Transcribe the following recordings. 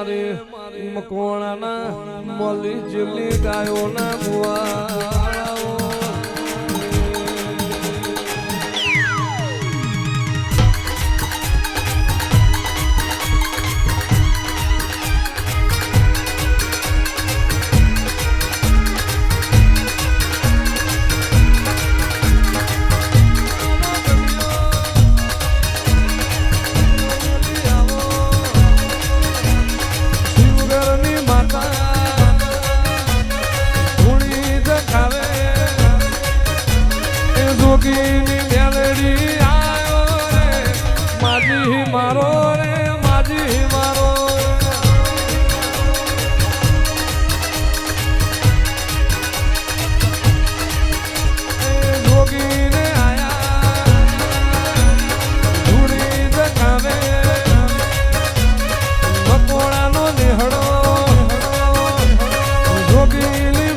મારી મકોણાના મોલી જેલી ગાયોના મુઆ જોગીની મેલડી આયો રે માજી મારો રે માજી મારો જોગીને આયા ધૂળી દેખાવે મકોડાનો નેહડો જોગીની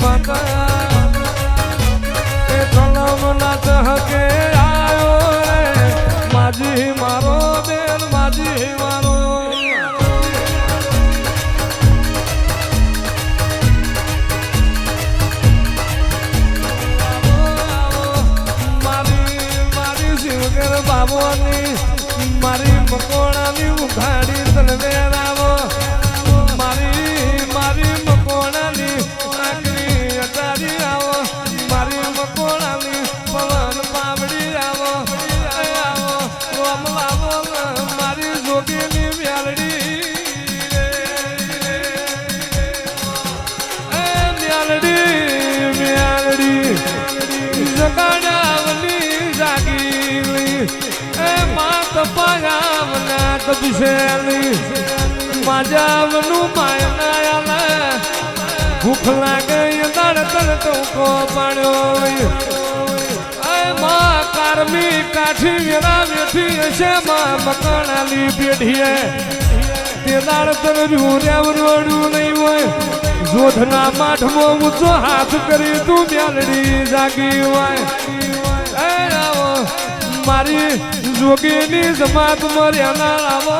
માતા હકે આયો રે માજી મારો બેન માજી મારો મારી શિવગર બાબોની મારી મકોણાની ઉઘાડી તલવેર આવો મારી મકોણાની આકરી અટારી આવો મારી મકોણાની પવન પાવડી આવો રોમ લાવો મારી જોગીની મ્યાલડી મ્યાલડી જગાડાવલી જાગીલી એ માત પાયાવના તબસેલી માજાવનું માયનાયાલા ભૂખ લાગે દળ ટૂંકો પાડ્યો કારમી કાઠી વેરા બેઠી હશે માં મકણાલી પેઢીએ તે દાળ તરજું રેવડું નહીં હોય જોધના માઠમો ઊંચો હાથ કરી તું મ્યાલડી જાગી હોય આવો મારી જોગીની જમાત મર્યાના આવો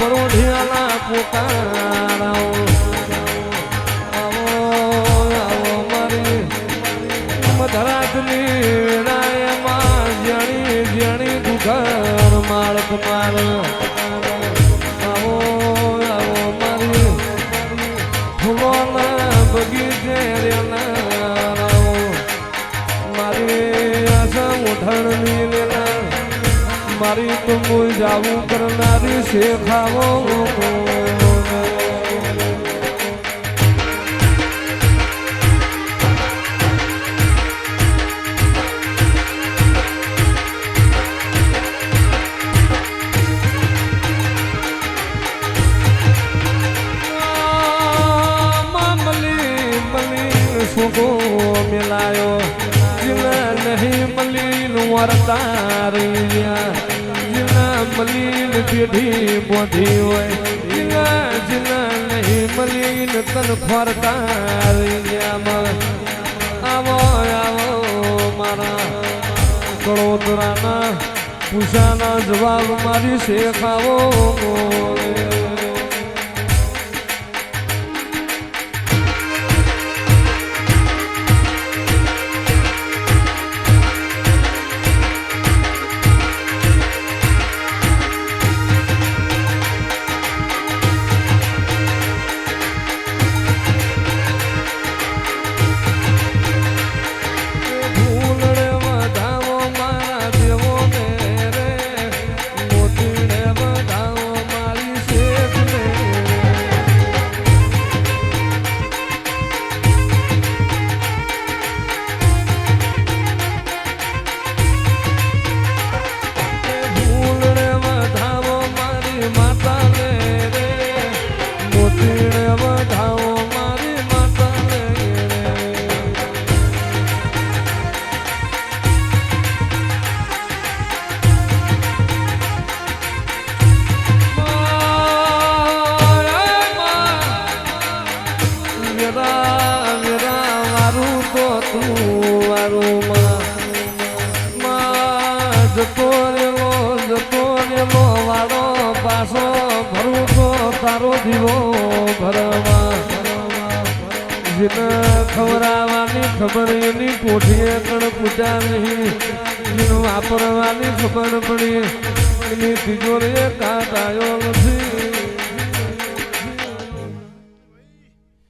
પરોઢિયાના પોકારાઓ આવો આવો મારી મધરાતની વેળાએમાં જાણી જાણી ઘર માળક માર આવો આવો મારી ફૂલોના બગીચે રેનારાઓ મારી આશા ઉઠાણની લેના મારી તો મુઈ જાવું કરનારી શેખાવો સુગો મિલાયો જીના નહીં મલીન વરતારી જીના મલીન પેઢી બોધી હોય જીના નહીં મલીન તન ફરતારી આવો આવો મારા કળોતરાના પૂછાના જવાબ મારી શેખાવો જતો રેલો વાળો પાછો ભરું તો તારો દીવો ભરવા જેને ખવડાવવાની ખબર એની કોઠીએ કણ પૂજા નહીં જેને વાપરવાની ખબર પડી એની તિજોરીએ કાટ આવ્યો નથી